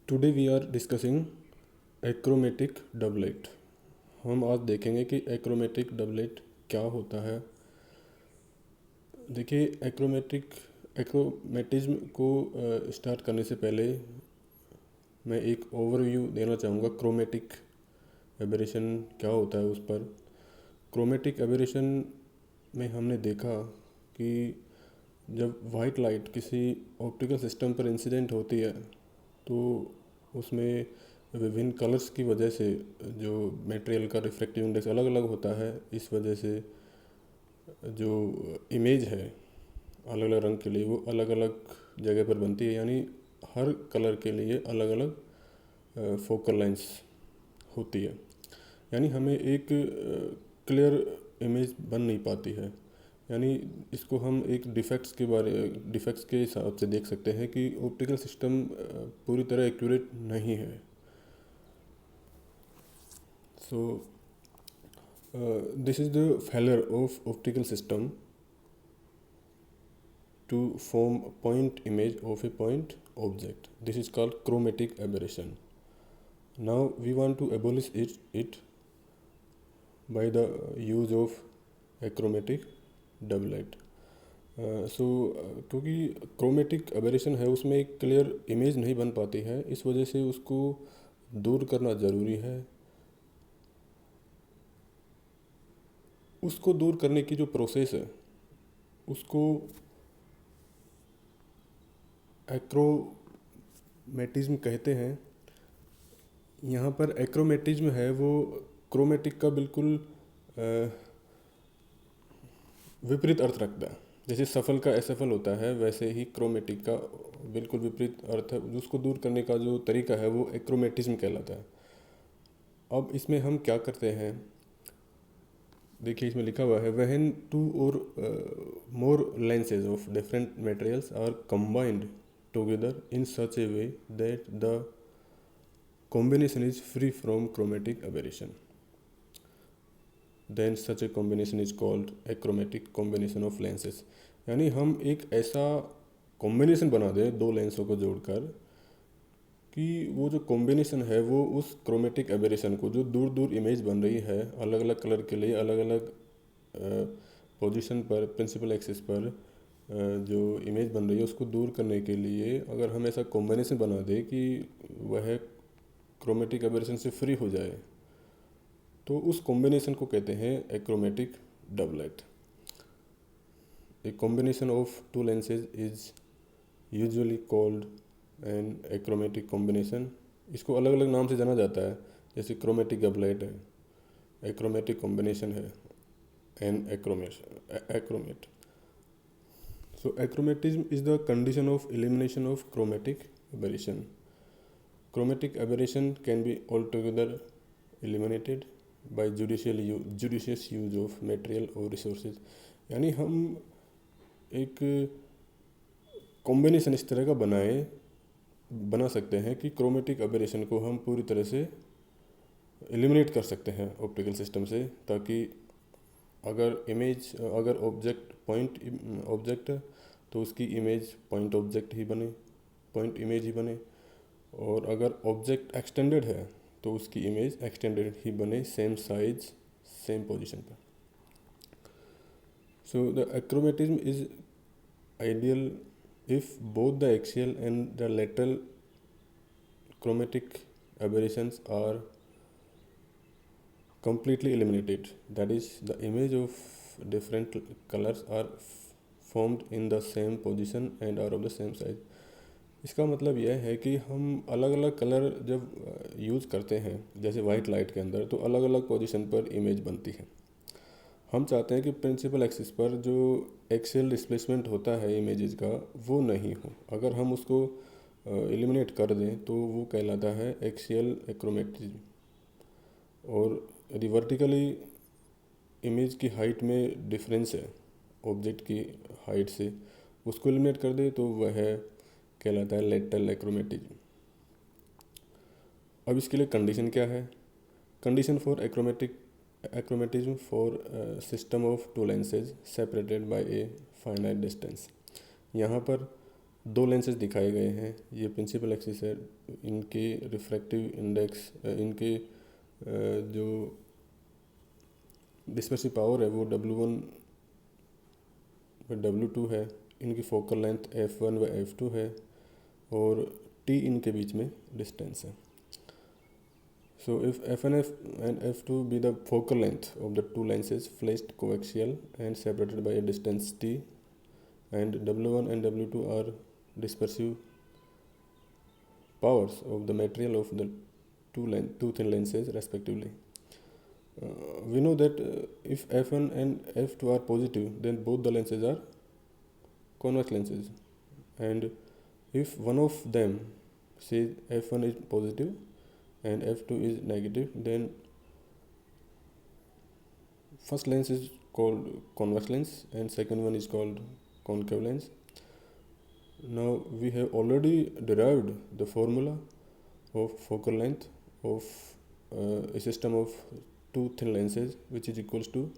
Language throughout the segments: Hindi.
Today we are discussing achromatic doublet. हम आज देखेंगे कि एक्रोमेटिक डबलेट क्या होता है। देखिए, एक्रोमेटिज्म को स्टार्ट करने से पहले मैं एक ओवरव्यू देना चाहूँगा क्रोमेटिक एबेरेशन क्या होता है उस पर। क्रोमेटिक एबेरेशन में हमने देखा कि जब वाइट लाइट किसी ऑप्टिकल सिस्टम पर इंसिडेंट होती है तो उसमें विभिन्न कलर्स की वजह से जो मटेरियल का रिफ्रैक्टिव इंडेक्स अलग अलग होता है, इस वजह से जो इमेज है अलग अलग रंग के लिए वो अलग अलग जगह पर बनती है। यानी हर कलर के लिए अलग अलग फोकल लेंस होती है। यानी हमें एक क्लियर इमेज बन नहीं पाती है। यानी इसको हम एक डिफेक्ट्स के हिसाब से देख सकते हैं कि ऑप्टिकल सिस्टम पूरी तरह एक्यूरेट नहीं है। So this is the failure of optical system to form a point image of a point object. This is called chromatic aberration. Now we want to abolish it by the use of achromatic doublet. क्योंकि क्रोमेटिक एबेरेशन है उसमें एक क्लियर इमेज नहीं बन पाती है, इस वजह से उसको दूर करना ज़रूरी है। उसको दूर करने की जो प्रोसेस है उसको एक्रोमेटिज्म कहते हैं। यहाँ पर एक्रोमेटिज्म है वो क्रोमेटिक का बिल्कुल विपरीत अर्थ रखता है। जैसे सफल का असफल होता है, वैसे ही क्रोमेटिक का बिल्कुल विपरीत अर्थ है। उसको दूर करने का जो तरीका है वो एक्रोमेटिज्म कहलाता है। अब इसमें हम क्या करते हैं, देखिए इसमें लिखा हुआ है when two or more lenses of different materials are combined together in such a way that the combination is free from chromatic aberration, then such a combination is called achromatic combination of lenses। यानी हम एक ऐसा कॉम्बिनेशन बना दें दो लेंसों को जोड़कर कि वो जो कॉम्बिनेशन है वो उस क्रोमेटिक एबेरेशन को, जो दूर दूर इमेज बन रही है अलग अलग कलर के लिए अलग अलग पोजीशन पर प्रिंसिपल एक्सिस पर जो इमेज बन रही है उसको दूर करने के लिए अगर हम ऐसा कॉम्बिनेशन बना दें कि वह क्रोमेटिक एबेरेशन से फ्री हो जाए, तो उस कॉम्बिनेशन को कहते हैं achromatic doublet. A combination of two lenses is usually called an achromatic combination. इसको अलग अलग नाम से जाना जाता है, जैसे क्रोमेटिक डबलेट है, एक्रोमेटिक कॉम्बिनेशन है, an achromat. So achromatism is the condition of elimination of chromatic aberration. Chromatic aberration can be altogether eliminated by judicious use of material or resources। यानी हम एक कॉम्बिनेशन इस तरह का बना सकते हैं कि क्रोमेटिक एबेरेशन को हम पूरी तरह से एलिमिनेट कर सकते हैं ऑप्टिकल सिस्टम से, ताकि अगर ऑब्जेक्ट पॉइंट ऑब्जेक्ट है तो उसकी इमेज पॉइंट इमेज ही बने, और अगर ऑब्जेक्ट एक्सटेंडेड है तो उसकी इमेज एक्सटेंडेड ही बने, सेम साइज सेम पोजीशन पर। So the achromatism is ideal if both the axial and the lateral chromatic aberrations are completely eliminated, that is the image of different colors are formed in the same position and are of the same size। इसका मतलब यह है कि हम अलग अलग कलर जब यूज़ करते हैं, जैसे वाइट लाइट के अंदर, तो अलग अलग पोजीशन पर इमेज बनती है। हम चाहते हैं कि प्रिंसिपल एक्सिस पर जो एक्सियल डिस्प्लेसमेंट होता है इमेजेस का वो नहीं हो। अगर हम उसको एलिमिनेट कर दें तो वो कहलाता है एक्सियल एक्रोमेटिज्म। और यदि वर्टिकली इमेज की हाइट में डिफरेंस है ऑब्जेक्ट की हाइट से, उसको एलिमिनेट कर दे तो वह कहलाता है लेटरल एक्रोमेटिज्म। अब इसके लिए कंडीशन क्या है? Condition for achromatism for system of two lenses separated by a finite distance. यहाँ पर दो लेंसेज दिखाए गए हैं, ये प्रिंसिपल एक्सिस है, इनके रिफ्रैक्टिव इंडेक्स इनके जो डिस्पर्सिव पावर है वो W1 व W2 है, इनकी फोकल लेंथ F1 व F2 है और T इनके बीच में डिस्टेंस है. So if F1 and F2 be the focal length of the two lenses placed coaxial and separated by a distance T, and W1 and W2 are dispersive powers of the material of the two thin lenses respectively. We know that if F1 and F2 are positive, then both the lenses are convex lenses, and if one of them, say F1 is positive and F2 is negative, then first lens is called convex lens and second one is called concave lens. Now we have already derived the formula of focal length of a system of two thin lenses, which is equals to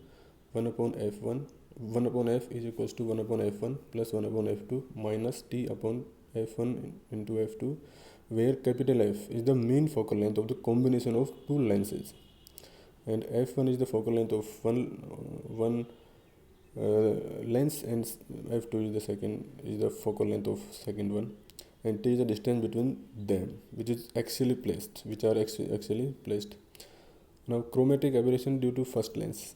1 upon f1, 1 upon f is equals to 1 upon f1 plus 1 upon f2 minus t upon f1 into f2, where capital F is the mean focal length of the combination of two lenses, and f1 is the focal length of one lens, and f2 is the focal length of second one, and t is the distance between them, which is axially placed, axially placed. Now chromatic aberration due to first lens.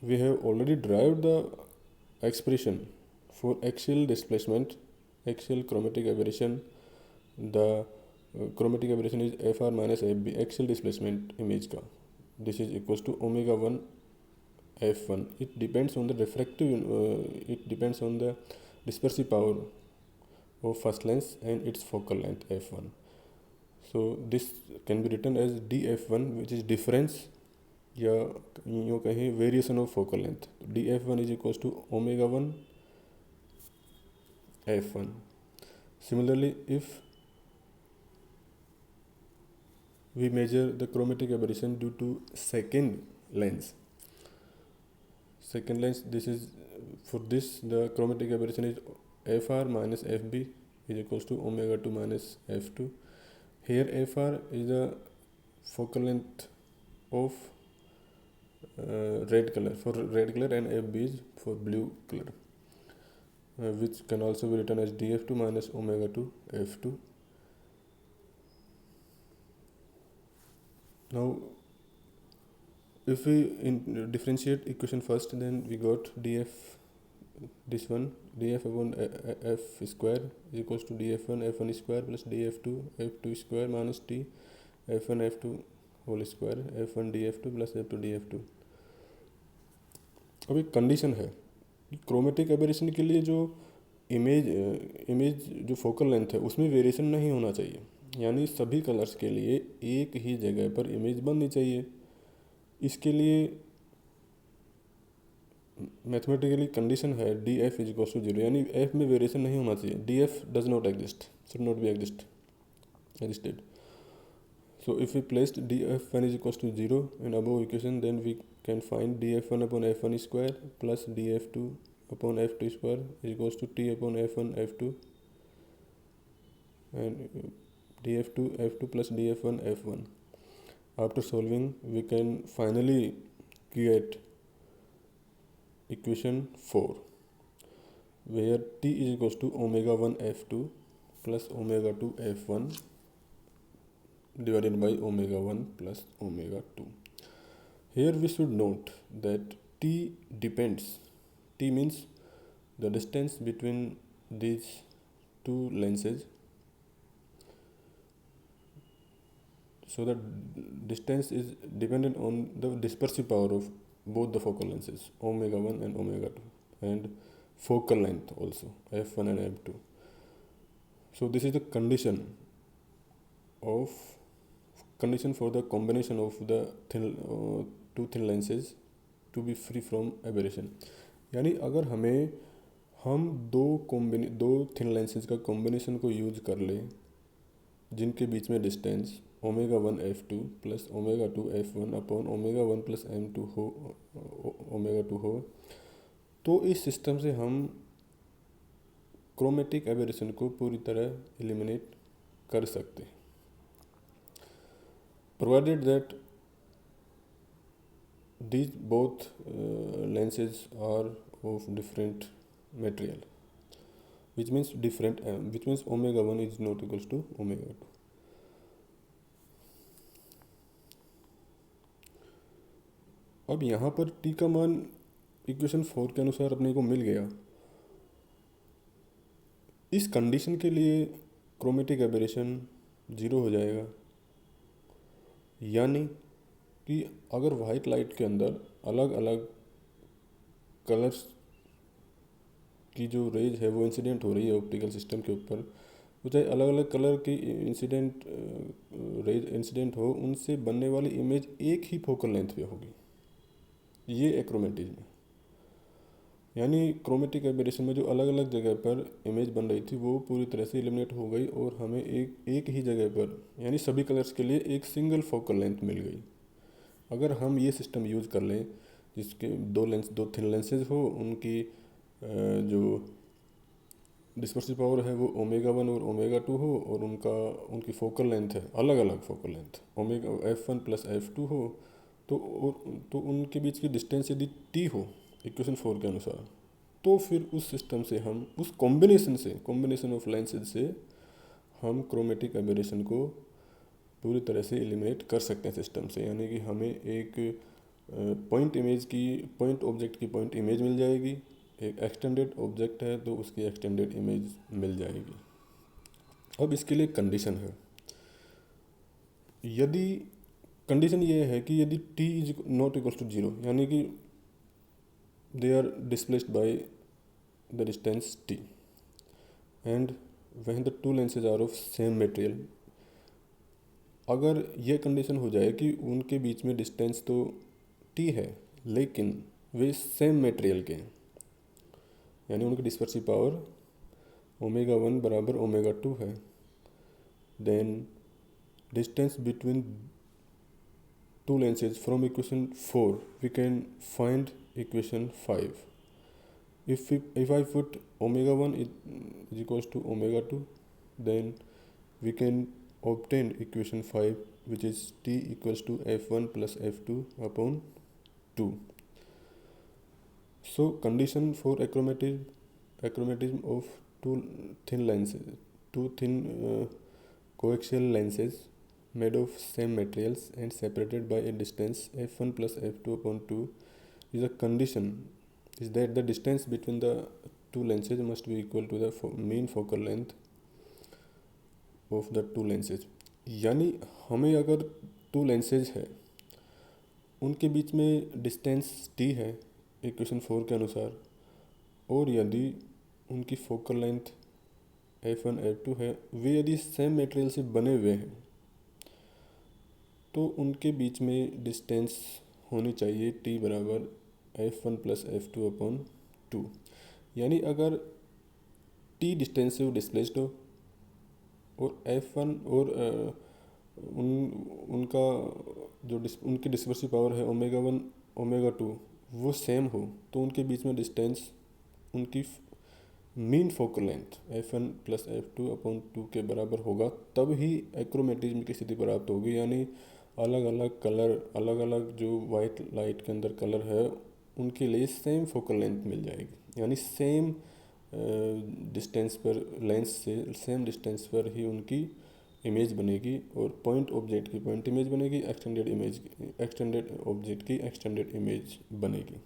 We have already derived the expression for axial displacement, axial chromatic aberration. The chromatic aberration is fr minus fb, axial displacement image का. This is equals to omega 1 f1. It depends on the it depends on the dispersive power of first lens and its focal length f1. So this can be written as df1, which is difference या यूँ कहें variation of focal length. df1 is equals to omega 1 f1. Similarly, if we measure the chromatic aberration due to second lens, this is for this the chromatic aberration is fr minus fb is equals to omega 2 minus f2. Here fr is the focal length of red color and fb is for blue color, which can also be written as df2 minus omega 2 f2. Now if we differentiate equation first, then we got df, this one df upon f square is equals to df1 f1 square plus df2 f2 square minus t f1 f2 whole square f1 df2 plus f2 df2. अब एक कंडीशन है कि क्रोमेटिक एबेरेशन के लिए जो इमेज जो फोकल लेंथ है उसमें वेरिएशन नहीं होना चाहिए, यानी सभी कलर्स के लिए एक ही जगह पर इमेज बननी चाहिए. इसके लिए मैथमेटिकली कंडीशन है D F is equal to zero, यानी एफ में वेरिएशन नहीं होना चाहिए. D F does not exist, should not be existed. So if we placed df1 is equals to 0 in above equation, then we can find df1 upon f1 square plus df2 upon f2 square is equals to t upon f1 f2, and df2 f2 plus df1 f1. After solving, we can finally create equation 4, where t is equals to omega 1 f2 plus omega 2 f1 divided by omega 1 plus omega 2. Here we should note that t depends. T means the distance between these two lenses. So the distance is dependent on the dispersive power of both the focal lenses, omega 1 and omega 2, and focal length also, f1 and f2. So this is the condition for the combination of the two thin lenses to be free from aberration. यानी अगर हम दो थिन लेंसेज का कॉम्बिनेशन को यूज कर लें जिनके बीच में distance omega 1 f2 plus omega 2 f1 upon omega 1 plus m2 omega 2 हो, तो इस सिस्टम से हम क्रोमेटिक एबेरेशन को पूरी तरह एलिमिनेट कर सकते हैं, provided that these both lenses are of different material, which means which means omega 1 is not equals to omega 2. अब यहाँ पर t का मान इक्वेशन 4 के अनुसार अपने को मिल गया। इस कंडीशन के लिए क्रोमेटिक एबेरेशन 0 हो जाएगा, यानी कि अगर वाइट लाइट के अंदर अलग अलग कलर्स की जो रेज है वो इंसिडेंट हो रही है ऑप्टिकल सिस्टम के ऊपर, तो चाहे अलग अलग कलर की रेज इंसिडेंट हो, उनसे बनने वाली इमेज एक ही फोकल लेंथ पे होगी। ये एक्रोमेटिज्म है, यानी क्रोमेटिक एबेरेशन में जो अलग अलग जगह पर इमेज बन रही थी वो पूरी तरह से एलिमिनेट हो गई और हमें एक ही जगह पर यानी सभी कलर्स के लिए एक सिंगल फोकल लेंथ मिल गई। अगर हम ये सिस्टम यूज़ कर लें जिसके दो थिन लेंसेज हो, उनकी जो डिस्पर्सिव पावर है वो ओमेगा 1 और ओमेगा 2 हो, और उनकी फोकल लेंथ है अलग अलग focal length omega f1 plus f2 हो, तो उनके बीच की डिस्टेंस यदि t हो इक्वेशन 4 के अनुसार, तो फिर उस सिस्टम से हम उस कॉम्बिनेशन ऑफ लेंसेज से हम क्रोमेटिक एबेरेशन को पूरी तरह से एलिमिनेट कर सकते हैं सिस्टम से। यानी कि हमें एक पॉइंट ऑब्जेक्ट की पॉइंट इमेज मिल जाएगी, एक एक्सटेंडेड ऑब्जेक्ट है तो उसकी एक्सटेंडेड इमेज मिल जाएगी। अब इसके लिए कंडीशन है, यदि कंडीशन ये है कि यदि t is not equal to 0, यानी कि they are displaced by the distance t and when the two lenses are of same material, अगर ये कंडीशन हो जाए कि उनके बीच में डिस्टेंस तो t है लेकिन वे सेम मटेरियल के हैं, यानी उनकी डिस्पर्सिव पावर ओमेगा 1 बराबर ओमेगा 2 है, then distance between two lenses from equation 4 we can find equation 5। if I put omega 1 is equals to omega 2, then we can obtain equation 5, which is t equals to f1 plus f2 upon 2. So condition for achromatism of two thin coaxial lenses made of same materials and separated by a distance f1 plus f2 upon 2 is a condition is that the distance between the two lenses must be equal to the mean focal length of the two lenses। यानी हमें अगर टू लेंसेज है उनके बीच में डिस्टेंस t है इक्वेशन 4 के अनुसार, और यदि उनकी फोकल लेंथ f1 f2 है, वे यदि सेम मटेरियल से बने हुए हैं तो उनके बीच में डिस्टेंस होनी चाहिए t बराबर f1 प्लस f2 अपॉन 2। यानी अगर t डिस्टेंस से वो डिस्प्लेस्ड हो और f1 और उनका जो उनकी डिस्पर्सिव पावर है ओमेगा 1 ओमेगा 2 वो सेम हो, तो उनके बीच में डिस्टेंस उनकी mean focal length f1 plus f2 upon 2 के बराबर होगा, तब ही एक्रोमेटिज्म की स्थिति प्राप्त होगी। यानी अलग अलग कलर, अलग अलग जो वाइट लाइट के अंदर कलर है उनके लिए सेम फोकल लेंथ मिल जाएगी, यानी सेम डिस्टेंस पर लेंस से सेम डिस्टेंस पर ही उनकी इमेज बनेगी, और पॉइंट ऑब्जेक्ट की पॉइंट इमेज बनेगी, एक्सटेंडेड ऑब्जेक्ट की एक्सटेंडेड इमेज बनेगी।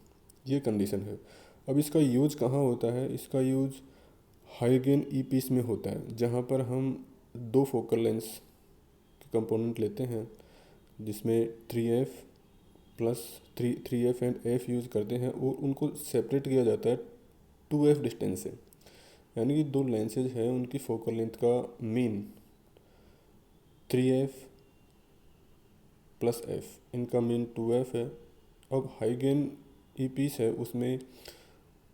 ये कंडीशन है। अब इसका यूज कहाँ होता है? इसका यूज हाई गेन ई पीस में होता है, जहाँ पर हम दो फोकल लेंस के कंपोनेंट लेते हैं जिसमें 3f plus 3f and f use करते हैं, और उनको सेपरेट किया जाता है 2f डिस्टेंस से। यानी कि दो लेंसेज हैं, उनकी फोकल लेंथ का मीन 3f प्लस f, इनका मीन 2f है। अब हाई गेन ई पीस है, उसमें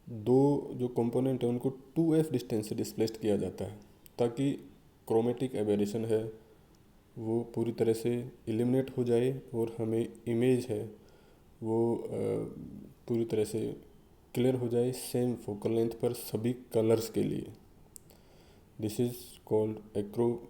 दो जो कंपोनेंट है उनको 2f डिस्टेंस से डिस्प्लेस्ड किया जाता है, ताकि क्रोमेटिक एबेरेशन है वो पूरी तरह से एलिमिनेट हो जाए और हमें इमेज है वो पूरी तरह से क्लियर हो जाए सेम फोकल लेंथ पर सभी कलर्स के लिए। This is called achromatism